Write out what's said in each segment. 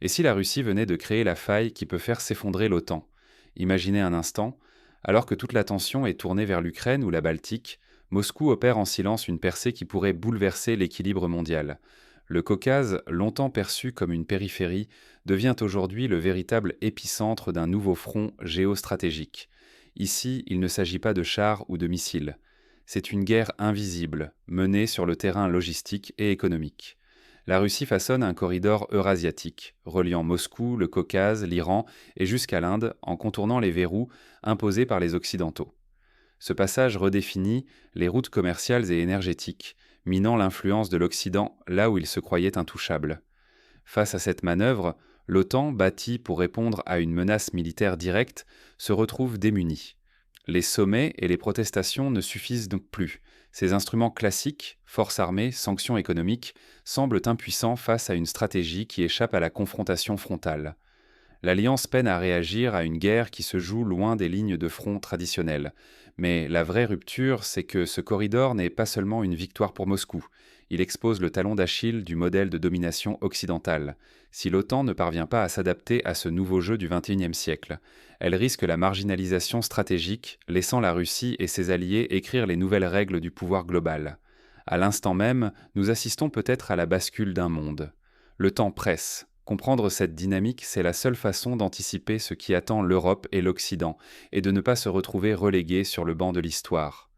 Et si la Russie venait de créer la faille qui peut faire s'effondrer l'OTAN? Imaginez un instant, alors que toute l'attention est tournée vers l'Ukraine ou la Baltique, Moscou opère en silence une percée qui pourrait bouleverser l'équilibre mondial. Le Caucase, longtemps perçu comme une périphérie, devient aujourd'hui le véritable épicentre d'un nouveau front géostratégique. Ici, il ne s'agit pas de chars ou de missiles. C'est une guerre invisible, menée sur le terrain logistique et économique. La Russie façonne un corridor eurasiatique, reliant Moscou, le Caucase, l'Iran et jusqu'à l'Inde, en contournant les verrous imposés par les Occidentaux. Ce passage redéfinit les routes commerciales et énergétiques, minant l'influence de l'Occident là où il se croyait intouchable. Face à cette manœuvre, l'OTAN, bâtie pour répondre à une menace militaire directe, se retrouve démunie. Les sommets et les protestations ne suffisent donc plus. Ces instruments classiques, forces armées, sanctions économiques, semblent impuissants face à une stratégie qui échappe à la confrontation frontale. L'Alliance peine à réagir à une guerre qui se joue loin des lignes de front traditionnelles. Mais la vraie rupture, c'est que ce corridor n'est pas seulement une victoire pour Moscou. Il expose le talon d'Achille du modèle de domination occidentale. Si l'OTAN ne parvient pas à s'adapter à ce nouveau jeu du XXIe siècle, elle risque la marginalisation stratégique, laissant la Russie et ses alliés écrire les nouvelles règles du pouvoir global. À l'instant même, nous assistons peut-être à la bascule d'un monde. Le temps presse. Comprendre cette dynamique, c'est la seule façon d'anticiper ce qui attend l'Europe et l'Occident, et de ne pas se retrouver relégués sur le banc de l'histoire.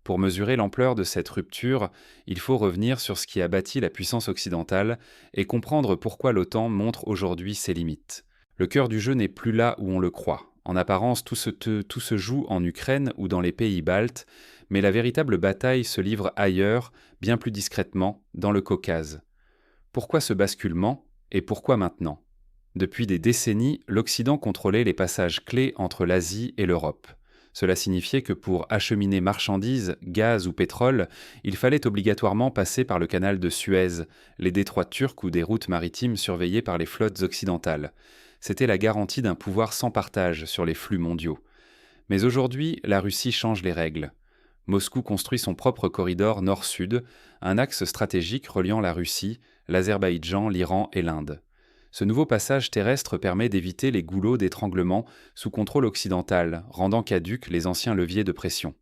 Pour mesurer l'ampleur de cette rupture, il faut revenir sur ce qui a bâti la puissance occidentale et comprendre pourquoi l'OTAN montre aujourd'hui ses limites. Le cœur du jeu n'est plus là où on le croit. En apparence, tout se joue en Ukraine ou dans les pays baltes, mais la véritable bataille se livre ailleurs, bien plus discrètement, dans le Caucase. Pourquoi ce basculement et pourquoi maintenant? Depuis des décennies, l'Occident contrôlait les passages clés entre l'Asie et l'Europe. Cela signifiait que pour acheminer marchandises, gaz ou pétrole, il fallait obligatoirement passer par le canal de Suez, les détroits turcs ou des routes maritimes surveillées par les flottes occidentales. C'était la garantie d'un pouvoir sans partage sur les flux mondiaux. Mais aujourd'hui, la Russie change les règles. Moscou construit son propre corridor nord-sud, un axe stratégique reliant la Russie, l'Azerbaïdjan, l'Iran et l'Inde. Ce nouveau passage terrestre permet d'éviter les goulots d'étranglement sous contrôle occidental, rendant caducs les anciens leviers de pression.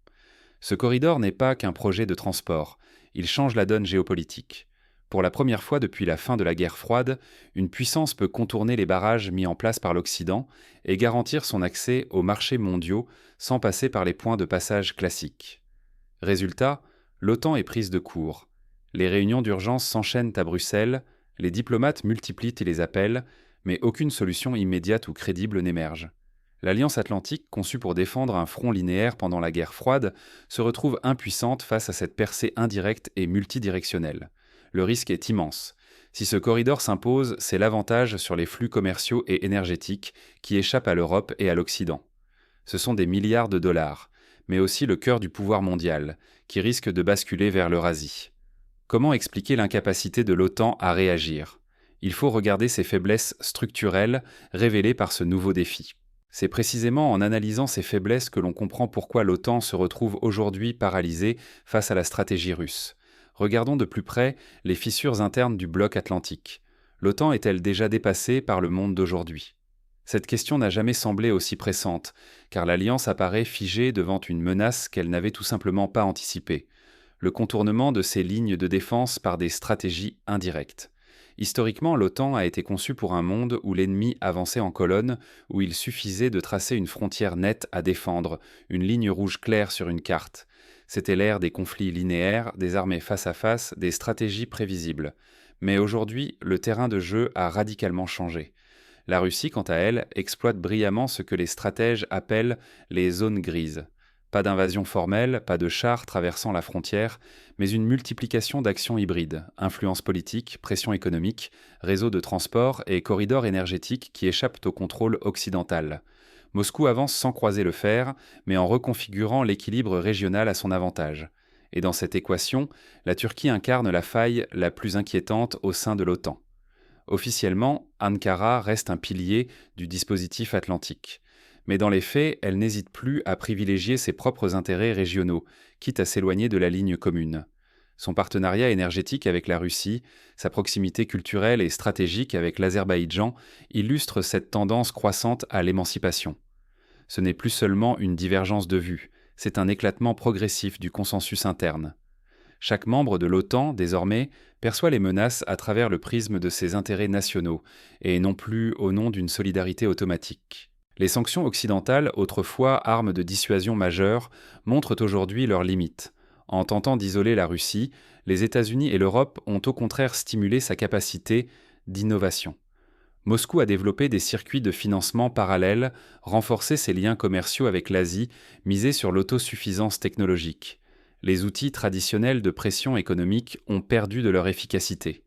Ce corridor n'est pas qu'un projet de transport, il change la donne géopolitique. Pour la première fois depuis la fin de la guerre froide, une puissance peut contourner les barrages mis en place par l'Occident et garantir son accès aux marchés mondiaux sans passer par les points de passage classiques. Résultat, l'OTAN est prise de court. Les réunions d'urgence s'enchaînent à Bruxelles, les diplomates multiplient les appels, mais aucune solution immédiate ou crédible n'émerge. L'Alliance atlantique, conçue pour défendre un front linéaire pendant la guerre froide, se retrouve impuissante face à cette percée indirecte et multidirectionnelle. Le risque est immense. Si ce corridor s'impose, c'est l'avantage sur les flux commerciaux et énergétiques qui échappent à l'Europe et à l'Occident. Ce sont des milliards de dollars, mais aussi le cœur du pouvoir mondial, qui risque de basculer vers l'Eurasie. Comment expliquer l'incapacité de l'OTAN à réagir? Il faut regarder ses faiblesses structurelles révélées par ce nouveau défi. C'est précisément en analysant ces faiblesses que l'on comprend pourquoi l'OTAN se retrouve aujourd'hui paralysée face à la stratégie russe. Regardons de plus près les fissures internes du bloc atlantique. L'OTAN est-elle déjà dépassée par le monde d'aujourd'hui? Cette question n'a jamais semblé aussi pressante, car l'Alliance apparaît figée devant une menace qu'elle n'avait tout simplement pas anticipée: le contournement de ses lignes de défense par des stratégies indirectes. Historiquement, l'OTAN a été conçue pour un monde où l'ennemi avançait en colonne, où il suffisait de tracer une frontière nette à défendre, une ligne rouge claire sur une carte. C'était l'ère des conflits linéaires, des armées face à face, des stratégies prévisibles. Mais aujourd'hui, le terrain de jeu a radicalement changé. La Russie, quant à elle, exploite brillamment ce que les stratèges appellent les zones grises. Pas d'invasion formelle, pas de chars traversant la frontière, mais une multiplication d'actions hybrides, influence politique, pression économique, réseaux de transport et corridors énergétiques qui échappent au contrôle occidental. Moscou avance sans croiser le fer, mais en reconfigurant l'équilibre régional à son avantage. Et dans cette équation, la Turquie incarne la faille la plus inquiétante au sein de l'OTAN. Officiellement, Ankara reste un pilier du dispositif atlantique. Mais dans les faits, elle n'hésite plus à privilégier ses propres intérêts régionaux, quitte à s'éloigner de la ligne commune. Son partenariat énergétique avec la Russie, sa proximité culturelle et stratégique avec l'Azerbaïdjan illustrent cette tendance croissante à l'émancipation. Ce n'est plus seulement une divergence de vues, c'est un éclatement progressif du consensus interne. Chaque membre de l'OTAN, désormais, perçoit les menaces à travers le prisme de ses intérêts nationaux, et non plus au nom d'une solidarité automatique. Les sanctions occidentales, autrefois armes de dissuasion majeures, montrent aujourd'hui leurs limites. En tentant d'isoler la Russie, les États-Unis et l'Europe ont au contraire stimulé sa capacité d'innovation. Moscou a développé des circuits de financement parallèles, renforcé ses liens commerciaux avec l'Asie, misé sur l'autosuffisance technologique. Les outils traditionnels de pression économique ont perdu de leur efficacité.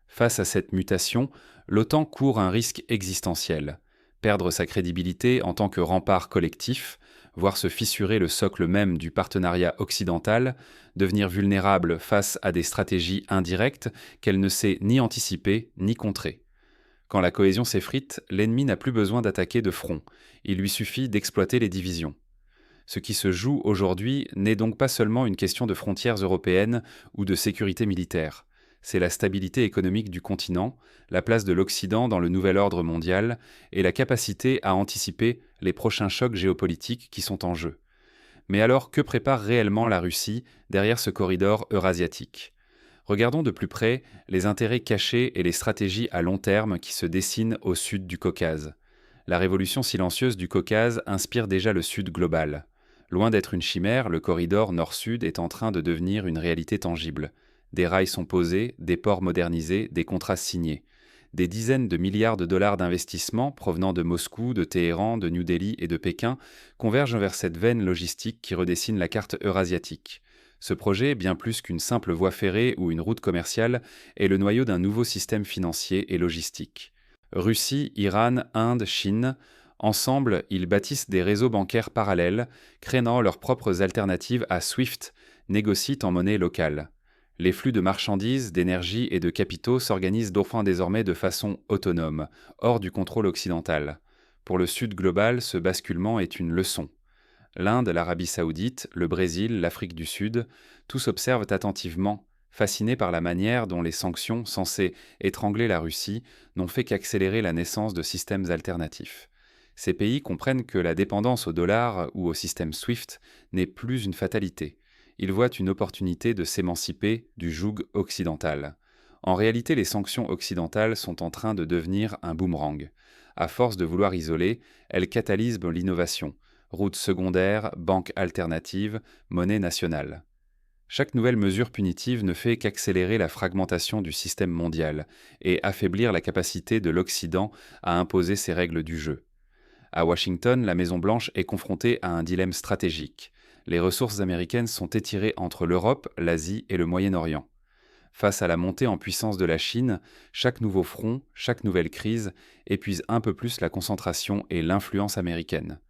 Face à cette mutation, l'OTAN court un risque existentiel. Perdre sa crédibilité en tant que rempart collectif, voir se fissurer le socle même du partenariat occidental, devenir vulnérable face à des stratégies indirectes qu'elle ne sait ni anticiper ni contrer. Quand la cohésion s'effrite, l'ennemi n'a plus besoin d'attaquer de front, il lui suffit d'exploiter les divisions. Ce qui se joue aujourd'hui n'est donc pas seulement une question de frontières européennes ou de sécurité militaire. C'est la stabilité économique du continent, la place de l'Occident dans le nouvel ordre mondial et la capacité à anticiper les prochains chocs géopolitiques qui sont en jeu. Mais alors, que prépare réellement la Russie derrière ce corridor eurasiatique ? Regardons de plus près les intérêts cachés et les stratégies à long terme qui se dessinent au sud du Caucase. La révolution silencieuse du Caucase inspire déjà le sud global. Loin d'être une chimère, le corridor nord-sud est en train de devenir une réalité tangible. Des rails sont posés, des ports modernisés, des contrats signés. Des dizaines de milliards de dollars d'investissements provenant de Moscou, de Téhéran, de New Delhi et de Pékin convergent vers cette veine logistique qui redessine la carte eurasiatique. Ce projet, bien plus qu'une simple voie ferrée ou une route commerciale, est le noyau d'un nouveau système financier et logistique. Russie, Iran, Inde, Chine, ensemble, ils bâtissent des réseaux bancaires parallèles, créant leurs propres alternatives à SWIFT, négocient en monnaie locale. Les flux de marchandises, d'énergie et de capitaux s'organisent désormais de façon autonome, hors du contrôle occidental. Pour le Sud global, ce basculement est une leçon. L'Inde, l'Arabie saoudite, le Brésil, l'Afrique du Sud, tous observent attentivement, fascinés par la manière dont les sanctions, censées étrangler la Russie, n'ont fait qu'accélérer la naissance de systèmes alternatifs. Ces pays comprennent que la dépendance au dollar ou au système SWIFT n'est plus une fatalité. Ils voient une opportunité de s'émanciper du joug occidental. En réalité, les sanctions occidentales sont en train de devenir un boomerang. À force de vouloir isoler, elles catalysent l'innovation. Routes secondaires, banques alternatives, monnaie nationale. Chaque nouvelle mesure punitive ne fait qu'accélérer la fragmentation du système mondial et affaiblir la capacité de l'Occident à imposer ses règles du jeu. À Washington, la Maison-Blanche est confrontée à un dilemme stratégique. Les ressources américaines sont étirées entre l'Europe, l'Asie et le Moyen-Orient. Face à la montée en puissance de la Chine, chaque nouveau front, chaque nouvelle crise épuise un peu plus la concentration et l'influence américaine.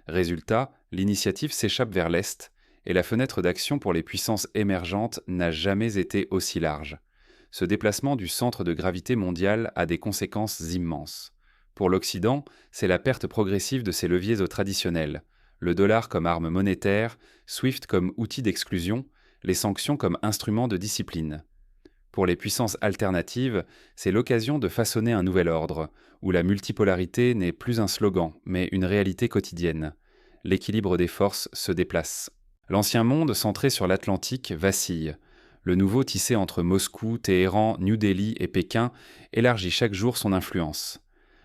Résultat, l'initiative s'échappe vers l'Est, et la fenêtre d'action pour les puissances émergentes n'a jamais été aussi large. Ce déplacement du centre de gravité mondial a des conséquences immenses. Pour l'Occident, c'est la perte progressive de ses leviers traditionnels, le dollar comme arme monétaire, SWIFT comme outil d'exclusion, les sanctions comme instrument de discipline. Pour les puissances alternatives, c'est l'occasion de façonner un nouvel ordre, où la multipolarité n'est plus un slogan, mais une réalité quotidienne. L'équilibre des forces se déplace. L'ancien monde centré sur l'Atlantique vacille. Le nouveau tissé entre Moscou, Téhéran, New Delhi et Pékin élargit chaque jour son influence.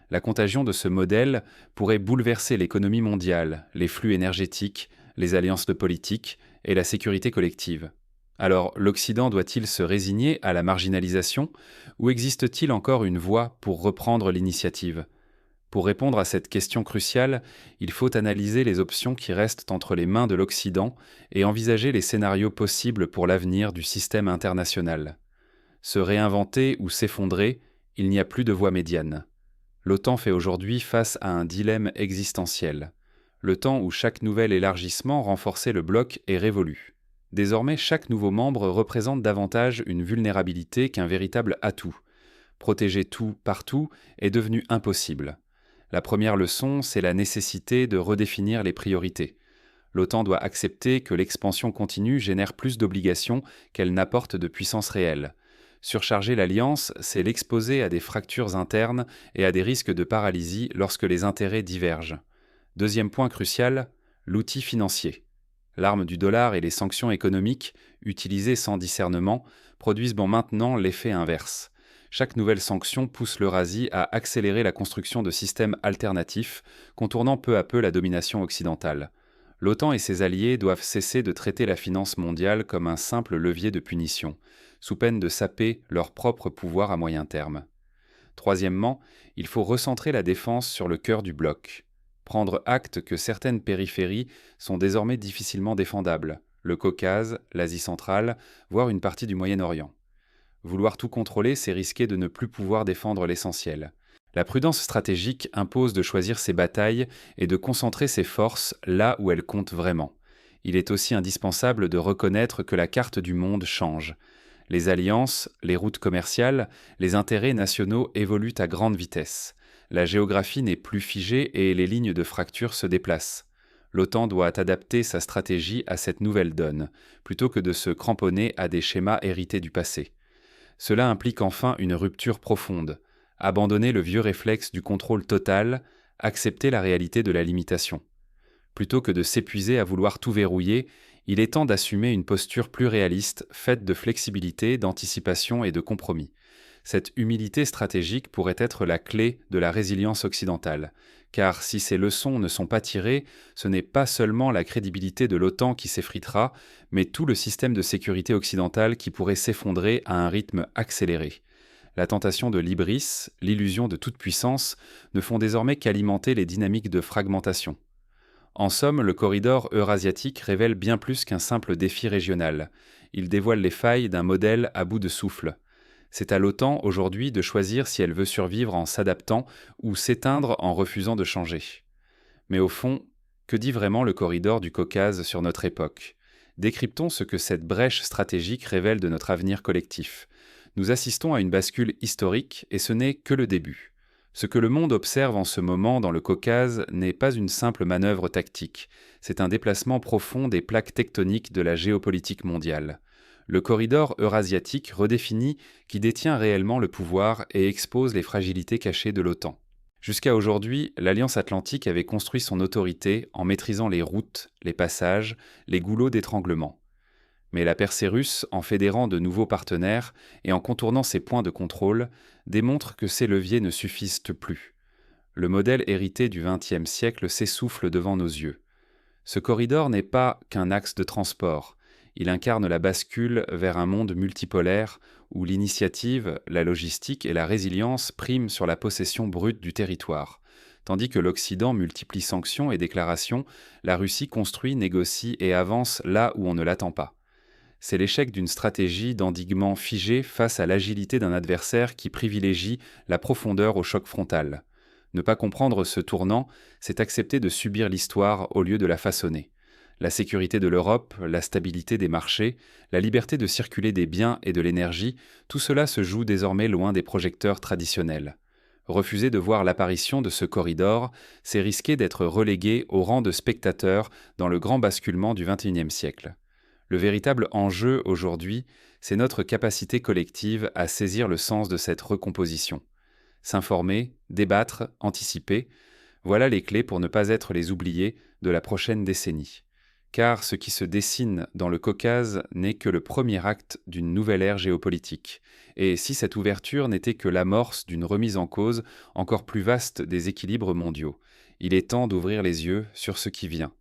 La contagion de ce modèle pourrait bouleverser l'économie mondiale, les flux énergétiques, les alliances de politique et la sécurité collective. Alors, l'Occident doit-il se résigner à la marginalisation ou existe-t-il encore une voie pour reprendre l'initiative ? Pour répondre à cette question cruciale, il faut analyser les options qui restent entre les mains de l'Occident et envisager les scénarios possibles pour l'avenir du système international. Se réinventer ou s'effondrer, il n'y a plus de voie médiane. L'OTAN fait aujourd'hui face à un dilemme existentiel. Le temps où chaque nouvel élargissement renforçait le bloc est révolu. Désormais, chaque nouveau membre représente davantage une vulnérabilité qu'un véritable atout. Protéger tout partout est devenu impossible. La première leçon, c'est la nécessité de redéfinir les priorités. L'OTAN doit accepter que l'expansion continue génère plus d'obligations qu'elle n'apporte de puissance réelle. Surcharger l'alliance, c'est l'exposer à des fractures internes et à des risques de paralysie lorsque les intérêts divergent. Deuxième point crucial, l'outil financier. L'arme du dollar et les sanctions économiques, utilisées sans discernement, produisent maintenant l'effet inverse. Chaque nouvelle sanction pousse l'Eurasie à accélérer la construction de systèmes alternatifs, contournant peu à peu la domination occidentale. L'OTAN et ses alliés doivent cesser de traiter la finance mondiale comme un simple levier de punition, sous peine de saper leur propre pouvoir à moyen terme. Troisièmement, il faut recentrer la défense sur le cœur du bloc. Prendre acte que certaines périphéries sont désormais difficilement défendables, le Caucase, l'Asie centrale, voire une partie du Moyen-Orient. Vouloir tout contrôler, c'est risquer de ne plus pouvoir défendre l'essentiel. La prudence stratégique impose de choisir ses batailles et de concentrer ses forces là où elles comptent vraiment. Il est aussi indispensable de reconnaître que la carte du monde change. Les alliances, les routes commerciales, les intérêts nationaux évoluent à grande vitesse. La géographie n'est plus figée et les lignes de fracture se déplacent. L'OTAN doit adapter sa stratégie à cette nouvelle donne, plutôt que de se cramponner à des schémas hérités du passé. Cela implique enfin une rupture profonde, abandonner le vieux réflexe du contrôle total, accepter la réalité de la limitation. Plutôt que de s'épuiser à vouloir tout verrouiller, il est temps d'assumer une posture plus réaliste, faite de flexibilité, d'anticipation et de compromis. Cette humilité stratégique pourrait être la clé de la résilience occidentale, car si ces leçons ne sont pas tirées, ce n'est pas seulement la crédibilité de l'OTAN qui s'effritera, mais tout le système de sécurité occidental qui pourrait s'effondrer à un rythme accéléré. La tentation de l'hybris, l'illusion de toute puissance, ne font désormais qu'alimenter les dynamiques de fragmentation. En somme, le corridor eurasiatique révèle bien plus qu'un simple défi régional. Il dévoile les failles d'un modèle à bout de souffle. C'est à l'OTAN aujourd'hui de choisir si elle veut survivre en s'adaptant ou s'éteindre en refusant de changer. Mais au fond, que dit vraiment le corridor du Caucase sur notre époque ? Décryptons ce que cette brèche stratégique révèle de notre avenir collectif. Nous assistons à une bascule historique et ce n'est que le début. Ce que le monde observe en ce moment dans le Caucase n'est pas une simple manœuvre tactique, c'est un déplacement profond des plaques tectoniques de la géopolitique mondiale. Le corridor eurasiatique redéfinit qui détient réellement le pouvoir et expose les fragilités cachées de l'OTAN. Jusqu'à aujourd'hui, l'Alliance atlantique avait construit son autorité en maîtrisant les routes, les passages, les goulots d'étranglement. Mais la percée russe, en fédérant de nouveaux partenaires et en contournant ses points de contrôle, démontre que ces leviers ne suffisent plus. Le modèle hérité du XXe siècle s'essouffle devant nos yeux. Ce corridor n'est pas qu'un axe de transport. Il incarne la bascule vers un monde multipolaire où l'initiative, la logistique et la résilience priment sur la possession brute du territoire. Tandis que l'Occident multiplie sanctions et déclarations, la Russie construit, négocie et avance là où on ne l'attend pas. C'est l'échec d'une stratégie d'endiguement figée face à l'agilité d'un adversaire qui privilégie la profondeur au choc frontal. Ne pas comprendre ce tournant, c'est accepter de subir l'histoire au lieu de la façonner. La sécurité de l'Europe, la stabilité des marchés, la liberté de circuler des biens et de l'énergie, tout cela se joue désormais loin des projecteurs traditionnels. Refuser de voir l'apparition de ce corridor, c'est risquer d'être relégué au rang de spectateur dans le grand basculement du XXIe siècle. Le véritable enjeu aujourd'hui, c'est notre capacité collective à saisir le sens de cette recomposition. S'informer, débattre, anticiper, voilà les clés pour ne pas être les oubliés de la prochaine décennie. Car ce qui se dessine dans le Caucase n'est que le premier acte d'une nouvelle ère géopolitique. Et si cette ouverture n'était que l'amorce d'une remise en cause encore plus vaste des équilibres mondiaux, il est temps d'ouvrir les yeux sur ce qui vient.